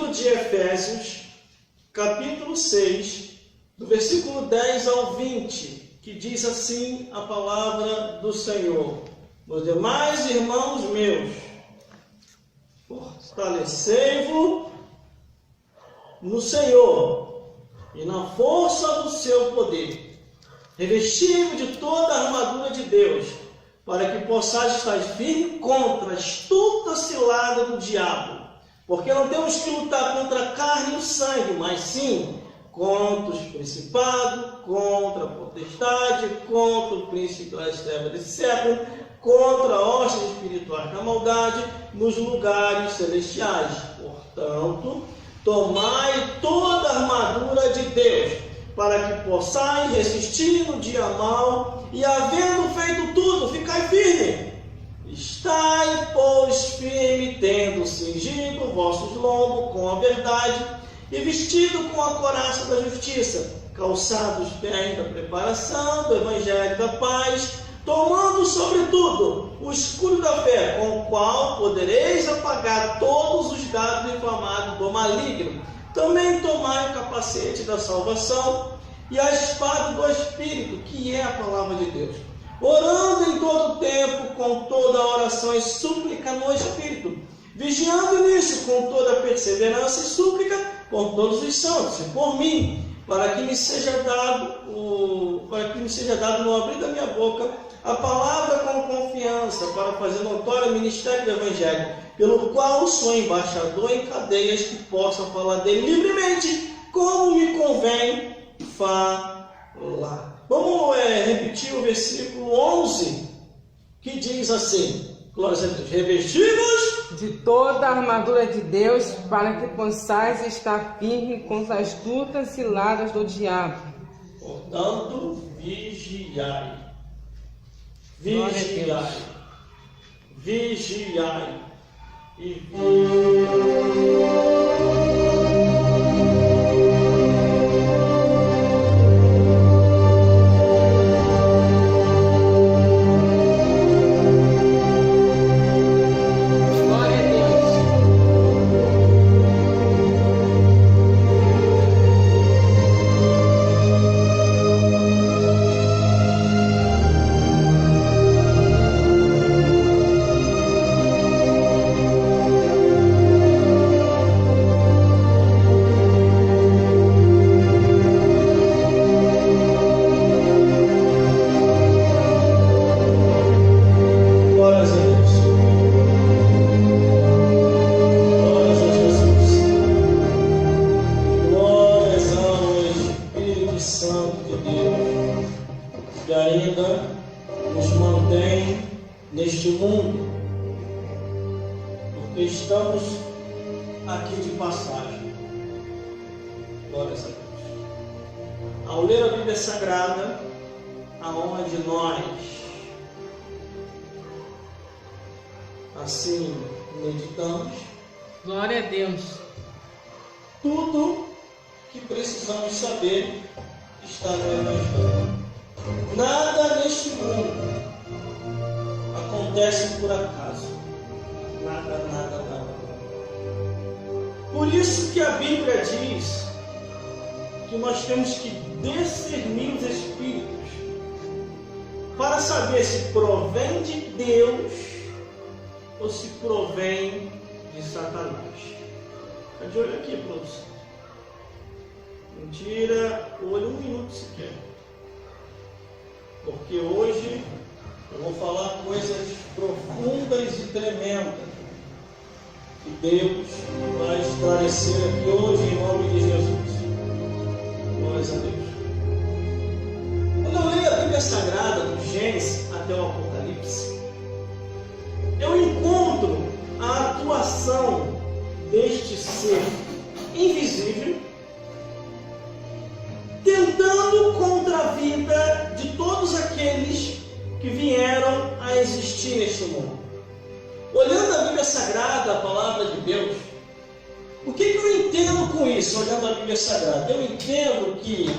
livro de Efésios, capítulo 6, do versículo 10 ao 20, que diz assim a palavra do Senhor: Os demais irmãos meus, fortalecei-vos no Senhor e na força do seu poder. Revesti-vos de toda a armadura de Deus, para que possais estar firme contra a astuta cilada do diabo. Porque não temos que lutar contra a carne e o sangue, mas sim contra os principados, contra a potestade, contra o príncipe das trevas desse século, contra hostes espirituais da maldade nos lugares celestiais. Portanto, tomai toda a armadura de Deus, para que possais resistir no dia mau, e havendo feito tudo, ficai firme. Estai, pois, firme, tendo cingido vossos lombos com a verdade, e vestido com a couraça da justiça, calçados os pés da preparação do evangelho da paz, tomando sobretudo o escudo da fé, com o qual podereis apagar todos os dardos inflamados do maligno. Também tomai o capacete da salvação e a espada do Espírito, que é a palavra de Deus, orando em todo tempo com toda oração e súplica no Espírito, vigiando nisso com toda perseverança e súplica por todos os santos e por mim, para que me seja dado no abrir da minha boca a palavra com confiança, para fazer notório o ministério do Evangelho, pelo qual sou embaixador em cadeias, que possam falar dele livremente, como me convém falar. Vamos repetir o versículo 11, que diz assim: glória a Deus, revestivos de toda a armadura de Deus, para que possais estar firme contra as astutas ciladas do diabo. Portanto, vigiai. Vigiai. Vigiai. E vigiai. Estamos aqui de passagem. Glórias a Deus. Ao ler a Bíblia Sagrada, aonde nós assim meditamos, glória a Deus, tudo que precisamos saber está no Evangelho. Nada neste mundo acontece por acaso. Nada. Por isso que a Bíblia diz que nós temos que discernir os Espíritos para saber se provém de Deus ou se provém de Satanás. Está de olho aqui, produção. Não tira o olho um minuto sequer. Porque hoje eu vou falar coisas profundas e tremendas que Deus vai esclarecer aqui hoje em nome de Jesus. Glórias a Deus. Quando eu leio a Bíblia Sagrada, do Gênesis até o Apocalipse, eu encontro a atuação deste ser invisível tentando contra a vida de todos aqueles que vieram a existir neste mundo. Olhando a Bíblia Sagrada, a palavra de Deus, o que eu entendo com isso, olhando a Bíblia Sagrada? Eu entendo que,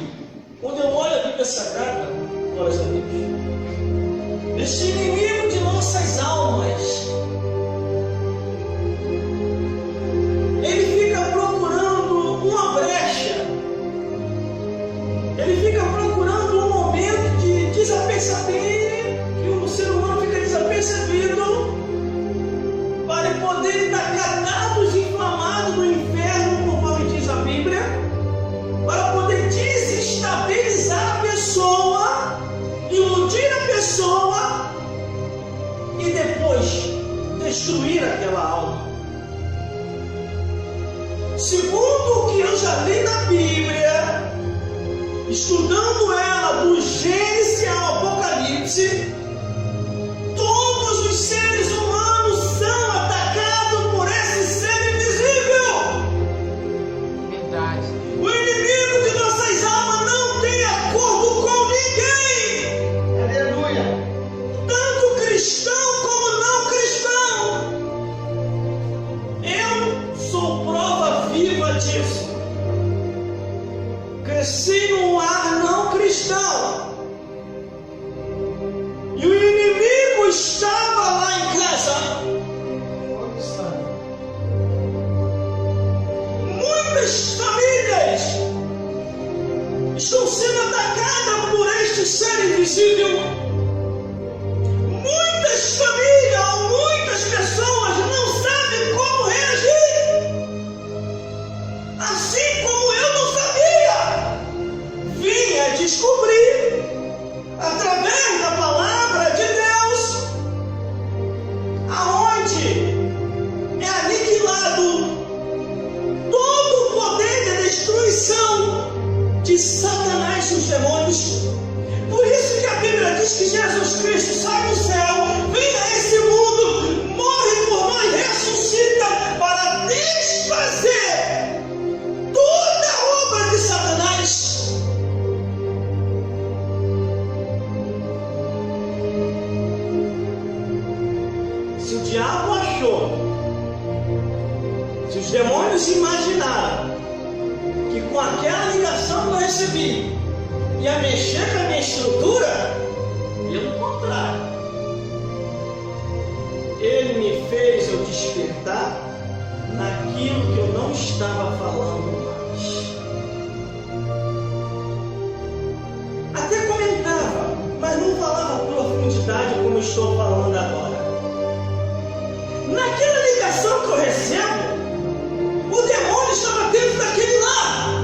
quando eu olho a Bíblia Sagrada, glórias a Deus, este inimigo de nossas almas, ele fica procurando segundo o que eu já li na Bíblia, estudando ela do Gênesis ao Apocalipse, todos os seres humanos são atacados por esse ser invisível. Verdade. O inimigo de nossas almas não tem acordo com ninguém. Aleluia. Tanto cristão como não cristão. Eu sou prova viva disso. Cresci num lar não cristão. E o inimigo estava lá em casa. Fogo santo. Muitas famílias estão sendo atacadas por este ser invisível. Muitas famílias, muitas pessoas não sabem como reagir. Assim como eu não sabia. Vim a descobrir, através da palavra de Deus, aonde é aniquilado todo o poder de destruição de Satanás e os demônios. Por isso que a Bíblia diz que Jesus Cristo sai do céu, vem a esse mundo, morre por nós, ressuscita para desfazer toda a obra de Satanás. Se o diabo achou, se os demônios imaginaram que com aquela ligação que eu recebi ia mexer com a minha estrutura, pelo contrário, ele me fez eu despertar naquilo que eu não estava falando mais. Até comentava, mas não falava profundidade como eu estou falando agora. Naquela ligação que eu recebo, o demônio estava dentro daquele lar.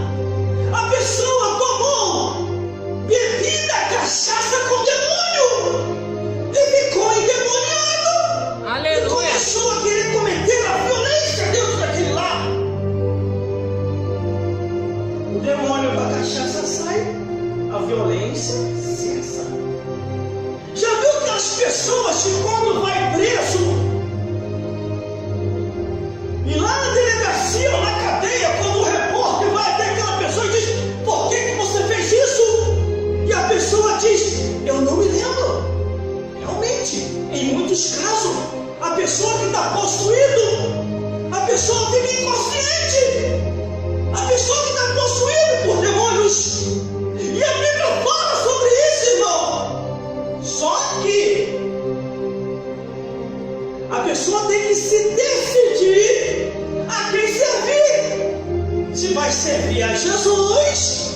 A pessoa tomou bebida, cachaça com o demônio e ficou endemoniado. Aleluia. E começou a querer cometer a violência dentro daquele lar. O demônio da cachaça sai, a violência cessa. Já viu aquelas pessoas que quando vai preso, e lá na delegacia ou na cadeia, quando o repórter vai até aquela pessoa e diz: por que você fez isso? E a pessoa diz: eu não me lembro. Realmente, em muitos casos, a pessoa que está possuído, a pessoa fica inconsciente. A pessoa que está possuída por demônios. E a Bíblia fala sobre isso, irmão. Só que a pessoa tem que se decidir a quem servir. Se vai servir a Jesus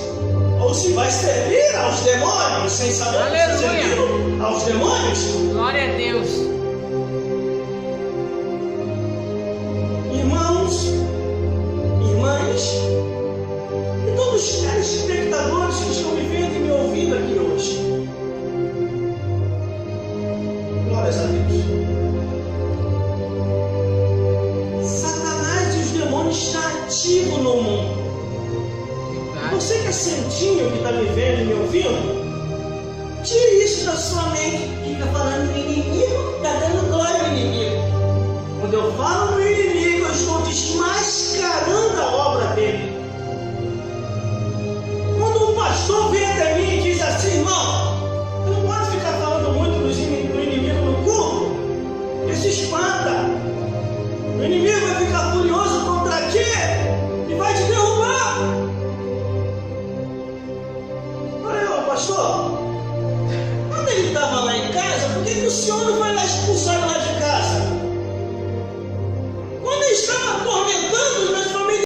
ou se vai servir aos demônios, sem saber que está servindo aos demônios. Glória a Deus. Irmãos, irmãs e todos os telespectadores que estão me vendo e me ouvindo aqui hoje. Glórias a Deus. Satanás e os demônios estão ativos no mundo. Você que é santinho, que está me vendo e me ouvindo, tire isso da sua mente. Fica falando no inimigo, está dando glória ao inimigo. Quando eu falo no inimigo,